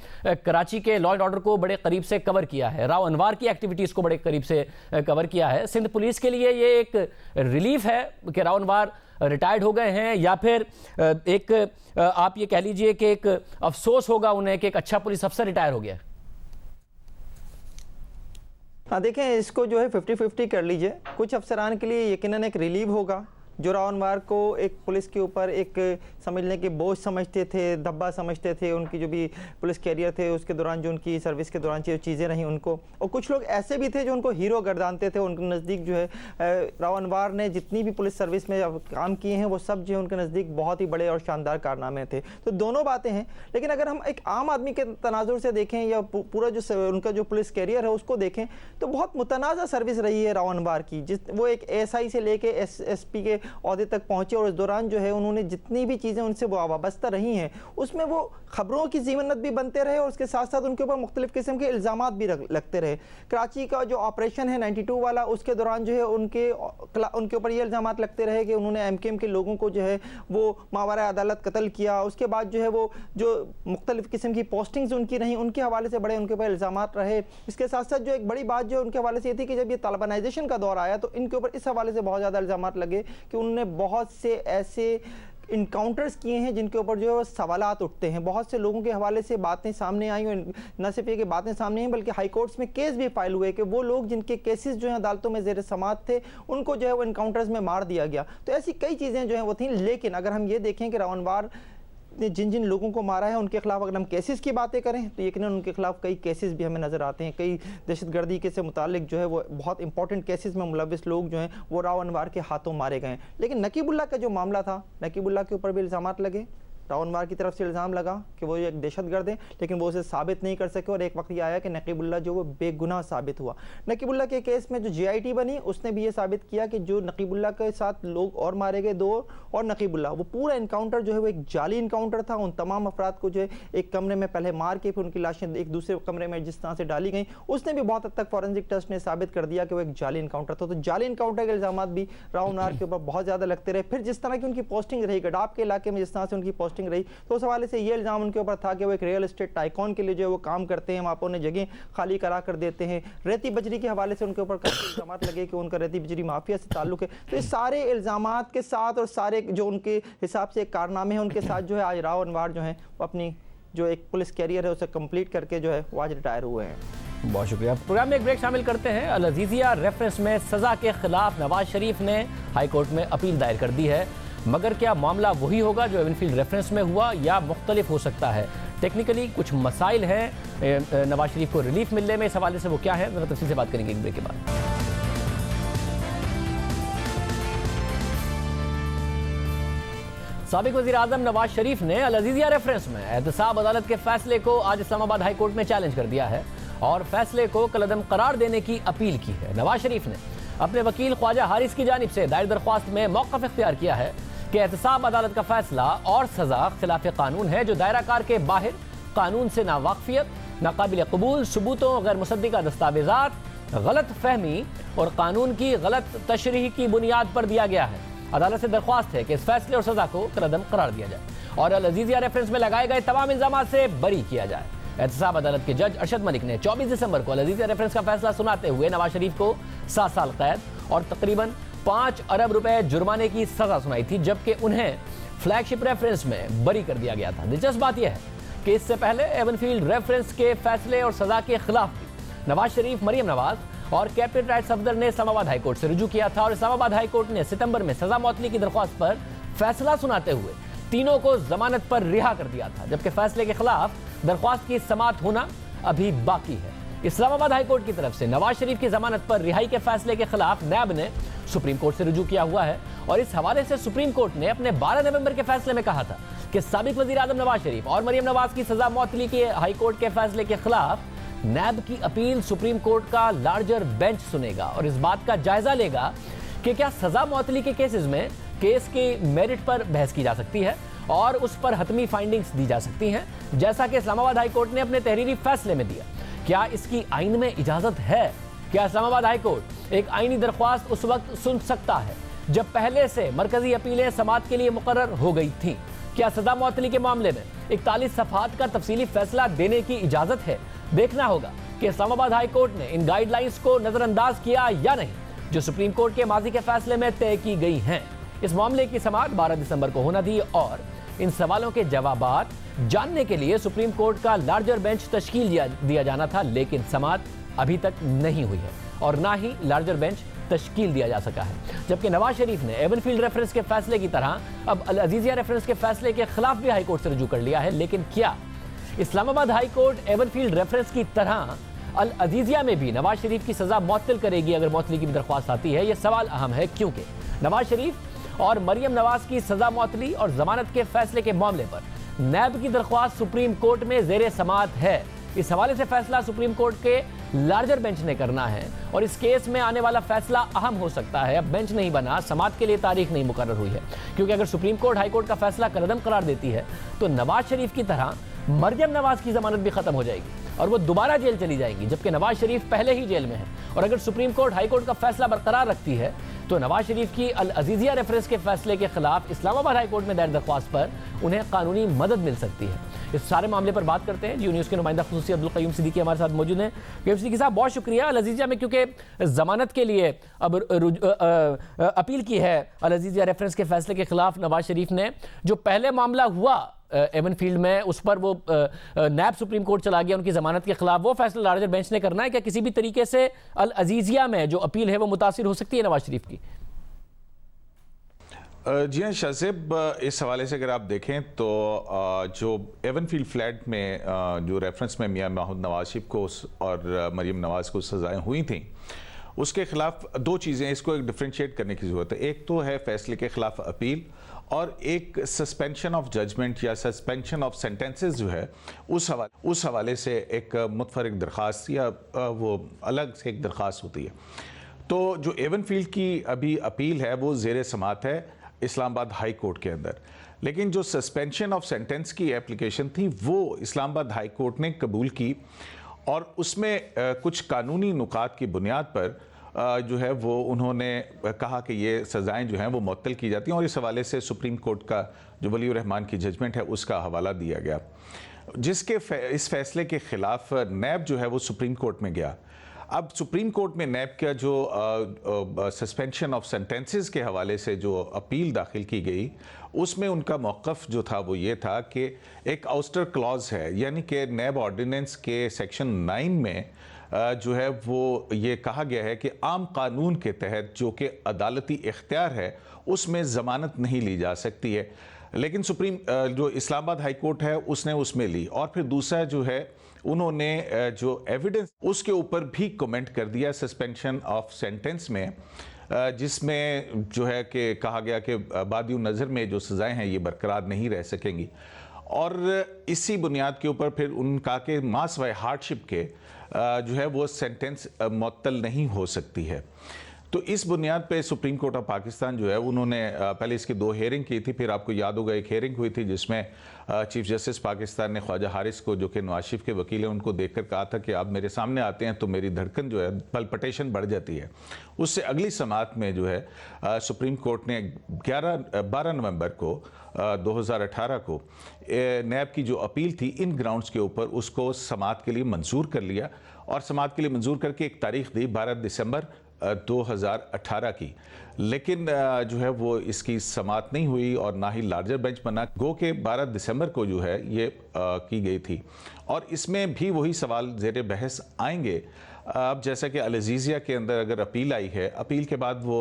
A: कराची के लॉ एंड ऑर्डर को बड़े करीब से कवर किया है, राव अनवर की एक्टिविटीज़ को बड़े करीब से कवर किया है। सिंध पुलिस के लिए ये एक रिलीफ है कि राव अनवर रिटायर्ड हो गए हैं, या फिर एक आप ये कह लीजिए कि एक अफसोस होगा उन्हें कि एक अच्छा पुलिस अफसर रिटायर हो गया?
H: हाँ, देखें, इसको जो है 50-50 कर लीजिए। कुछ अफसरान के लिए यकीनन एक रिलीव होगा जो राव अनवर को एक पुलिस के ऊपर एक समझने के बोझ समझते थे, दब्बा समझते थे। उनकी जो भी पुलिस कैरियर थे उसके दौरान, जो उनकी सर्विस के दौरान जो चीज़ें रहीं उनको, और कुछ लोग ऐसे भी थे जो उनको हीरो गर्दानते थे। उनके नज़दीक जो है राव अनवर ने जितनी भी पुलिस सर्विस में काम किए हैं वो सब जो है उनके नज़दीक बहुत ही बड़े और शानदार कारनामे थे। तो दोनों बातें हैं, लेकिन अगर हम एक आम आदमी के तनाजुर से देखें या पूरा जो उनका जो पुलिस कैरियर है उसको देखें तो बहुत मुतनाज़ा सर्विस रही है राव अनवर की। वो एक ASI से लेके SP के औहदे तक पहुंचे और इस दौरान जो है उन्होंने जितनी भी चीज़ें उनसे वाबस्ता रही हैं उसमें वो खबरों की ज़मानत भी बनते रहे और उसके साथ साथ उनके ऊपर मुख्तलिफ किस्म के इल्ज़ामात भी लगते रहे। कराची का जो ऑपरेशन है 92 वाला, उसके दौरान जो है उनके ऊपर ये इल्ज़ामात लगते रहे कि उन्होंने MKM के लोगों को जो है वो मावरा अदालत कत्ल किया। उसके बाद जो है वो जो मुख्तलिफ किस्म की पोस्टिंग्स उनकी रहीं उनके हवाले से बड़े उनके ऊपर इल्ज़ामात रहे। इसके साथ साथ जो एक बड़ी बात जो उनके हवाले से ये थी कि जब ये तालिबानाइजेशन का दौर आया तो इनके ऊपर इस हवाले से बहुत ज़्यादा इल्ज़ामात लगे कि उन्होंने बहुत से ऐसे इनकाउंटर्स किए हैं जिनके ऊपर जो है सवालात उठते हैं। बहुत से लोगों के हवाले से बातें सामने आई और न सिर्फ ये कि बातें सामने आई बल्कि हाई कोर्ट्स में केस भी फाइल हुए कि वो लोग जिनके केसेस जो हैं अदालतों में ज़ेर समाअत थे उनको जो है वो इनकाउंटर्स में मार दिया गया। तो ऐसी कई चीज़ें जो हैं वो थी। लेकिन अगर हम ये देखें कि राव अनवर ने जिन जिन लोगों को मारा है उनके खिलाफ अगर हम केसेस की बातें करें तो यकीनन उनके खिलाफ कई केसेस भी हमें नज़र आते हैं। कई दहशतगर्दी के से मुतालिक जो है वो बहुत इंपॉर्टेंट केसेस में मुलविस लोग जो हैं वो राव अनवार के हाथों मारे गए। लेकिन नकीबुल्लाह का जो मामला था, नकीबुल्लाह के ऊपर भी इल्ज़ामात लगे, राव अनवार की तरफ से इल्ज़ाम लगा कि वो एक दहशतगर्द है, लेकिन वो उसे साबित नहीं कर सके और एक वक्त ये आया कि नकीबुल्लाह जो वो बेगुनाह साबित हुआ। नकीबुल्लाह के केस में जो JIT बनी उसने भी ये साबित किया कि जो नकीबुल्लाह के साथ लोग और मारे गए 2 और नकीबुल्लाह, वो पूरा इनकाउंटर जो है वो एक जाली इनकाउंटर था। उन तमाम अफराद को जो है एक कमरे में पहले मार के फिर उनकी लाशें एक दूसरे कमरे में जिस तरह से डाली गई, उसने भी बहुत हद तक फॉरेंसिक टेस्ट ने साबित कर दिया कि वो एक जाली इनकाउंटर था। तो जाली इनकाउंटर के इल्ज़ाम भी राव अनवार के ऊपर बहुत ज़्यादा लगते रहे। फिर जिस तरह की उनकी पोस्टिंग रही गडाफ के इलाके में, जिस तरह से उनकी पोस्टिंग रही, तो उस हवाले से ये इल्ज़ाम उनके ऊपर था कि वो एक रियल एस्टेट टाइकॉन के लिए जो है वो काम करते हैं, वहाँ पर उन्हें जगह खाली करा कर देते हैं। रेती बजरी के हवाले से उनके ऊपर काफ़ी इल्ज़ाम लगे कि उनका रेती बजरी माफिया से ताल्लुक है। तो ये सारे इल्ज़ामात के साथ और सारे जो उनके हिसाब से कारनामे हैं उनके साथ जो है आज राव अनवार जो है वो अपनी जो एक पुलिस कैरियर है उसे कंप्लीट करके जो है वो आज रिटायर हुए हैं।
A: बहुत शुक्रिया। प्रोग्राम में एक ब्रेक शामिल करते हैं। अल अजीज़िया रेफरेंस में सज़ा के खिलाफ नवाज शरीफ ने हाई कोर्ट में अपील दायर कर दी है, मगर क्या मामला वही होगा जो एवनफील्ड रेफरेंस में हुआ या मुख्तलिफ हो सकता है? टेक्निकली कुछ मसाइल हैं नवाज शरीफ को रिलीफ मिलने में, इस हवाले से वो क्या है ज़रा तफसील से बात करेंगे एक ब्रेक के बाद। साबिक वज़ीर आज़म नवाज शरीफ ने अल अजीज़िया रेफरेंस में एहतसाब अदालत के फैसले को आज इस्लामाबाद हाई कोर्ट में चैलेंज कर दिया है और फैसले को कलअदम करार देने की अपील की है। नवाज शरीफ ने अपने वकील ख्वाजा हारिस की जानिब से दायर दरख्वास्त में मौक़िफ़ इख्तियार किया है कि एहतसाब अदालत का फैसला और सज़ा खिलाफ कानून है, जो दायरा कार के बाहर कानून से नावाकफियत, नाकाबिल कबूल सबूतों, गैर मुसद्दिक़ा दस्तावेज़ात, गलत फहमी और कानून की गलत तशरीह की बुनियाद पर दिया गया है। अदालत से दरख्वास्त है कि इस फैसले और सज़ा को कलअदम करार दिया जाए और अल अजीज़िया रेफरेंस में लगाए गए तमाम इल्ज़ामात से बरी किया जाए। एहतसाब अदालत के जज अरशद मलिक ने 24 दिसंबर को अल अजीज़िया रेफरेंस का फैसला सुनाते हुए नवाज शरीफ को 7 साल कैद और तकरीबन 5 अरब रुपए जुर्माने की सजा सुनाई थी, जबकि उन्हें फ्लैगशिप रेफरेंस में बरी कर दिया गया था। दिलचस्प बात यह है कि इससे पहले एवनफील्ड रेफरेंस के फैसले और सजा के खिलाफ भी नवाज शरीफ, मरियम नवाज और कैपिटल राइट्स अफसर ने इस्लामाबाद हाई कोर्ट से रुजू किया था और इस्लामाबाद हाई कोर्ट ने सितंबर में सजा मौतली की दरख्वास्त पर फैसला सुनाते हुए तीनों को जमानत पर रिहा कर दिया था, जबकि फैसले के खिलाफ दरख्वास्त की समाअत होना अभी बाकी है। इस्लामाबाद हाई कोर्ट की तरफ से नवाज शरीफ की जमानत पर रिहाई के फैसले के खिलाफ नैब ने सुप्रीम कोर्ट से रुजू किया हुआ है और इस हवाले से सुप्रीम कोर्ट ने अपने 12 नवंबर के फैसले में कहा था कि साबिक वज़ीर आज़म नवाज शरीफ और मरियम नवाज की सजा मौतली के हाई कोर्ट के फैसले के खिलाफ नैब की अपील सुप्रीम कोर्ट का लार्जर बेंच सुनेगा और इस बात का जायजा लेगा कि क्या सजा मौतली के केसेस में केस के मेरिट पर बहस की जा सकती है और उस पर हतमी फाइंडिंग्स दी जा सकती हैं, जैसा कि इस्लामाबाद हाई कोर्ट ने अपने तहरीरी फैसले में दिया। क्या इसकी आइन में इजाजत है? क्या इस्लामाबाद हाई कोर्ट एक आइनी दरख्वास्त उस वक्त सुन सकता है जब पहले से मरकजी अपीलें समाअत के लिए मुकर्रर हो गई थी? क्या सजा मौतली के मामले में 41 सफ़हात का तफसीली फैसला देने की इजाजत है? देखना होगा कि इस्लामाबाद हाई कोर्ट ने इन गाइडलाइंस को नजरअंदाज किया या नहीं, जो सुप्रीम कोर्ट के माजी के फैसले में तय की गई हैं। इस मामले की समाअत 12 दिसंबर को होना थी और इन सवालों के जवाबात जानने के लिए सुप्रीम कोर्ट का लार्जर बेंच तश्कील दिया जाना था, लेकिन समाअत अभी तक नहीं हुई है और ना ही लार्जर बेंच तश्कील दिया जा सका है। जबकि नवाज शरीफ ने एवनफील्ड रेफरेंस के फैसले की तरह अब अल अजीज़िया रेफरेंस के फैसले के खिलाफ भी हाई कोर्ट से रुजू कर लिया है। लेकिन क्या Islamabad high court Avenfield reference की तरह अल अजीज़िया में भी नवाज शरीफ की सजा मुअत्तल करेगी अगर मुअत्तली की दरख्वास्त आती है? यह सवाल अहम है, क्योंकि नवाज शरीफ और मरियम नवाज की सजा मुअत्तली और जमानत के फैसले के मामले पर नैब की दरख्वास्त सुप्रीम कोर्ट में ज़ेरे समाअत है। इस हवाले से फैसला सुप्रीम कोर्ट के लार्जर बेंच ने करना है और इस केस में आने वाला फैसला अहम हो सकता है। अब बेंच नहीं बना, समाअत के लिए तारीख नहीं मुकर्रर हुई है, क्योंकि अगर सुप्रीम कोर्ट हाई कोर्ट का फैसला कलअदम करार देती है तो नवाज शरीफ की तरह मरियम नवाज की जमानत भी खत्म हो जाएगी और वो दोबारा जेल चली जाएंगी, जबकि नवाज शरीफ पहले ही जेल में है। और अगर सुप्रीम कोर्ट हाई कोर्ट का फैसला बरकरार रखती है तो नवाज शरीफ की अल अजीज़िया रेफरेंस के फैसले के खिलाफ इस्लामाबाद हाई कोर्ट में दायर दरख्वास्त पर उन्हें कानूनी मदद मिल सकती है। इस सारे मामले पर बात करते हैं। जियो न्यूज़ के नुमाइंदा खुसूसी अब्दुल क़य्यूम सिद्दीकी हमारे साथ मौजूद हैं। क़य्यूम सिद्दीकी साहब, बहुत शुक्रिया। अल अजीज़िया में क्योंकि जमानत के लिए अब अपील की है अल अजीज़िया रेफरेंस के फैसले के खिलाफ नवाज शरीफ ने, जो पहले मामला हुआ एवनफील्ड में उस पर वो नैब सुप्रीम कोर्ट चला गया उनकी जमानत के खिलाफ, वो फैसला लार्जर बेंच ने करना है। क्या किसी भी तरीके से अल अजीज़िया में जो अपील है वो मुतासिर हो सकती है नवाज शरीफ की?
I: जी हाँ शाहज़ेब, इस हवाले से अगर आप देखें तो जो एवनफील्ड फ्लैट में जो रेफरेंस में मियां महमूद नवाज शरीफ को और मरीम नवाज को सज़ाएं हुई थी, उसके ख़िलाफ़ दो चीज़ें, इसको एक डिफ्रेंशिएट करने की ज़रूरत है। एक तो है फैसले के ख़िलाफ़ अपील, और एक सस्पेंशन ऑफ जजमेंट या सस्पेंशन ऑफ सेंटेंसेस जो है उस हवाले से एक मुतफरिक दरख्वास्त या वो अलग से एक दरख्वास्त होती है। तो जो एवनफील्ड की अभी अपील है वो ज़ेर समात है इस्लामाबाद हाई कोर्ट के अंदर, लेकिन जो सस्पेंशन ऑफ सेंटेंस की एप्लीकेशन थी वो इस्लामाबाद हाई कोर्ट ने कबूल की, और उसमें कुछ कानूनी नुकात की बुनियाद पर जो है वो उन्होंने कहा कि ये सज़ाएं जो हैं वो मुअत्तल की जाती हैं, और इस हवाले से सुप्रीम कोर्ट का जो वली रहमान की जजमेंट है उसका हवाला दिया गया, जिसके इस फैसले के ख़िलाफ़ नैब जो है वो सुप्रीम कोर्ट में गया। अब सुप्रीम कोर्ट में नैब का जो सस्पेंशन ऑफ सेंटेंसेस के हवाले से जो अपील दाखिल की गई, उसमें उनका मौक़िफ़ जो था वो ये था कि एक आउस्टर क्लॉज है, यानी कि नैब ऑर्डिनेंस के सेक्शन 9 में जो है वो ये कहा गया है कि आम कानून के तहत जो कि अदालती इख्तियार है उसमें ज़मानत नहीं ली जा सकती है, लेकिन सुप्रीम जो इस्लामाबाद हाई कोर्ट है उसने उसमें ली। और फिर दूसरा जो है उन्होंने जो एविडेंस उसके ऊपर भी कमेंट कर दिया सस्पेंशन ऑफ सेंटेंस में, जिसमें जो है कि कहा गया कि बादियो नज़र में जो सज़ाएं हैं ये बरकरार नहीं रह सकेंगी, और इसी बुनियाद के ऊपर फिर उनका के मास व हार्डशिप के जो है वो सेंटेंस मुअत्तल नहीं हो सकती है। तो इस बुनियाद पे सुप्रीम कोर्ट ऑफ पाकिस्तान जो है उन्होंने पहले इसकी 2 हेयरिंग की थी, फिर आपको याद होगा एक हेयरिंग हुई थी जिसमें चीफ जस्टिस पाकिस्तान ने ख्वाजा हारिस को, जो कि नवाज शरीफ के वकील हैं, उनको देखकर कहा था कि आप मेरे सामने आते हैं तो मेरी धड़कन जो है पल्पिटेशन बढ़ जाती है। उससे अगली समात में जो है सुप्रीम कोर्ट ने 12 नवंबर को 2018 को नैब की जो अपील थी इन ग्राउंड्स के ऊपर उसको समात के लिए मंजूर कर लिया, और समात के लिए मंजूर करके एक तारीख दी 12 दिसंबर 2018 की, लेकिन जो है वो इसकी समात नहीं हुई और ना ही लार्जर बेंच बना, गो के 12 दिसंबर को जो है ये की गई थी, और इसमें भी वही सवाल ज़ेर बहस आएंगे। अब जैसा कि अल-अज़ीज़िया के अंदर अगर अपील आई है, अपील के बाद वो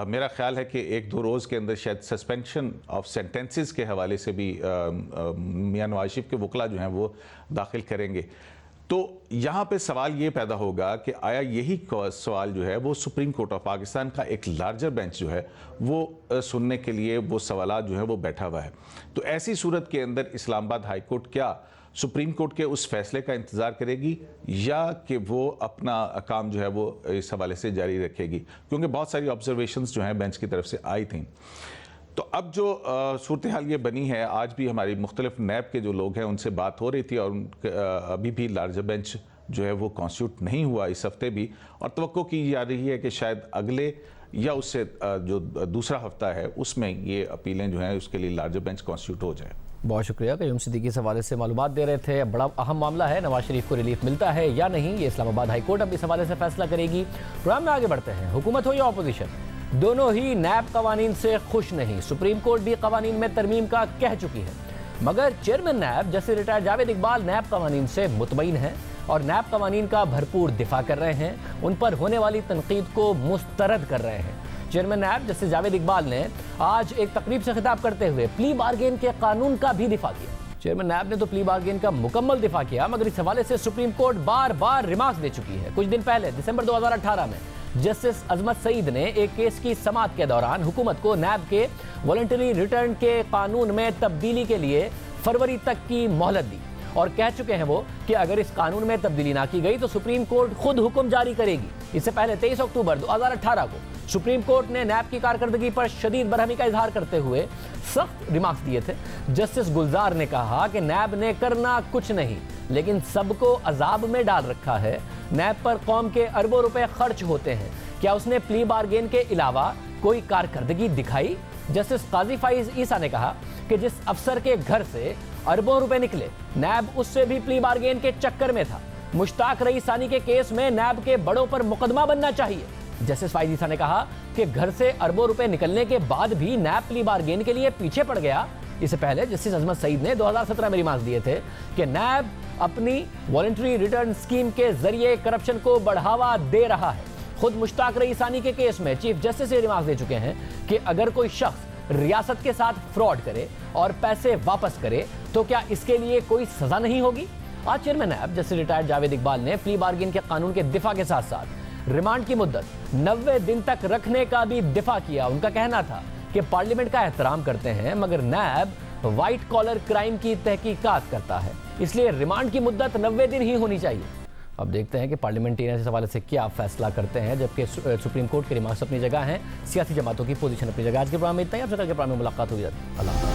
I: मेरा ख्याल है कि 1-2 रोज़ के अंदर शायद सस्पेंशन ऑफ सेंटेंसेस के हवाले से भी मियां नवाज शरीफ के वकला जो हैं वो दाखिल करेंगे। तो यहाँ पे सवाल ये पैदा होगा कि आया यही सवाल जो है वो सुप्रीम कोर्ट ऑफ पाकिस्तान का एक लार्जर बेंच जो है वो सुनने के लिए वो सवालात जो है वो बैठा हुआ है। तो ऐसी सूरत के अंदर इस्लामाबाद हाई कोर्ट क्या सुप्रीम कोर्ट के उस फैसले का इंतज़ार करेगी या कि वो अपना काम जो है वो इस हवाले से जारी रखेगी, क्योंकि बहुत सारी ऑब्जर्वेशंस जो हैं बेंच की तरफ से आई थी। तो अब जो सूरत हाल ये बनी है, आज भी हमारी मुख्तलिफ नैब के जो लोग हैं उनसे बात हो रही थी, और अभी भी लार्जर बेंच जो है वो कॉन्स्टिट्यूट नहीं हुआ इस हफ्ते भी, और तवक्को की जा रही है कि शायद अगले या उससे जो दूसरा हफ्ता है उसमें ये अपीलें जो हैं उसके लिए लार्जर बेंच कॉन्स्टिट्यूट हो जाए।
A: बहुत शुक्रिया क़य्यूम सिद्दीकी इस हवाले से मालूमात दे रहे थे। बड़ा अहम मामला है, नवाज शरीफ को रिलीफ मिलता है या नहीं, ये इस्लामाबाद हाई कोर्ट अब इस हवाले से फैसला करेगी। प्रोग्राम में आगे बढ़ते हैं। हुकूमत हो या अपोजिशन, दोनों ही नैब कवानीन से खुश नहीं। सुप्रीम कोर्ट भी कवानीन में तरमीम का कह चुकी है, मगर चेयरमैन नैब जैसे रिटायर्ड जावेद इकबाल नैब कवानीन से मुतमईन हैं और नैब कवानीन का भरपूर दिफा कर रहे हैं, उन पर होने वाली तनकीद को मुस्तरद कर रहे हैं। Chairman NAB justice Javed Iqbal ने आज एक तकरीब से खिताब करते हुए प्ली बार्गेन के कानून का भी दिफा किया। चेयरमैन नैब ने तो प्ली बार्गेन का मुकम्मल दिफा किया, मगर इस हवाले से सुप्रीम कोर्ट बार बार रिमार्क्स दे चुकी है। कुछ दिन पहले दिसंबर 2018 में जस्टिस अजमत सईद ने एक केस की समाअत के दौरान हुकूमत को नैब के वॉलंटरी रिटर्न के कानून में तब्दीली के लिए फरवरी तक की मोहलत दी, और कह चुके हैं वो कि अगर इस कानून में तब्दीली ना की गई तो सुप्रीम कोर्ट खुद हुक्म जारी करेगी। इससे पहले 23 अक्टूबर 2018 को सुप्रीम कोर्ट ने नैब की कारकर्दगी पर शदीद बरहमी का इजहार करते हुए सख्त रिमार्क्स दिए थे। जस्टिस गुलजार ने कहा कि नैब ने करना कुछ नहीं, लेकिन सबको अजाब में डाल रखा है। नैब पर कौम के अरबों रुपए खर्च होते हैं, क्या उसने प्ली बार्गेन के अलावा कोई कारकर्दगी दिखाई? जस्टिस काजी फाइज ईसा ने कहा कि जिस अफसर के घर से अरबों रुपए निकले, नैब उससे भी प्ली बार्गेन के चक्कर में था। मुश्ताक रईसानी के केस में नैब के बड़ों पर मुकदमा बनना चाहिए। जस्टिस फाइज ईसा ने कहा कि घर से अरबों रुपए निकलने के बाद भी नैब प्ली बार्गेन के लिए पीछे पड़ गया। इससे पहले जस्टिस अजमत सईद ने 2017 में रिमार्क्स दिए थे कि नैब अपनी वॉलंटरी रिटर्न स्कीम के जरिए करप्शन को बढ़ावा दे रहा है। खुद मुश्ताक रईसानी के केस में चीफ जस्टिस ये रिमार्क्स दे चुके हैं कि अगर कोई शख्स रियासत के साथ फ्रॉड करे और पैसे वापस करे तो क्या इसके लिए कोई सजा नहीं होगी? आज chairman NAB justice retired Javed Iqbal ने प्ली बार्गेन के कानून के दिफा के साथ साथ रिमांड की मुद्दत 90 दिन तक रखने का भी दिफा किया। उनका कहना था कि पार्लियामेंट का एहतराम करते हैं मगर नैब व्हाइट कॉलर क्राइम की तहकीकात करता है, इसलिए रिमांड की मुद्दत 90 दिन ही होनी चाहिए। अब देखते हैं कि पार्लियामेंटेरियन इस हवाले से क्या फैसला करते हैं, जबकि सुप्रीम कोर्ट के रिमार्क्स अपनी जगह हैं, सियासी जमातों की पोजीशन अपनी जगह। आज के प्रोग्राम में इतना ही, आपसे कल के प्रोग्राम में मुलाकात होगी। अल्लाह।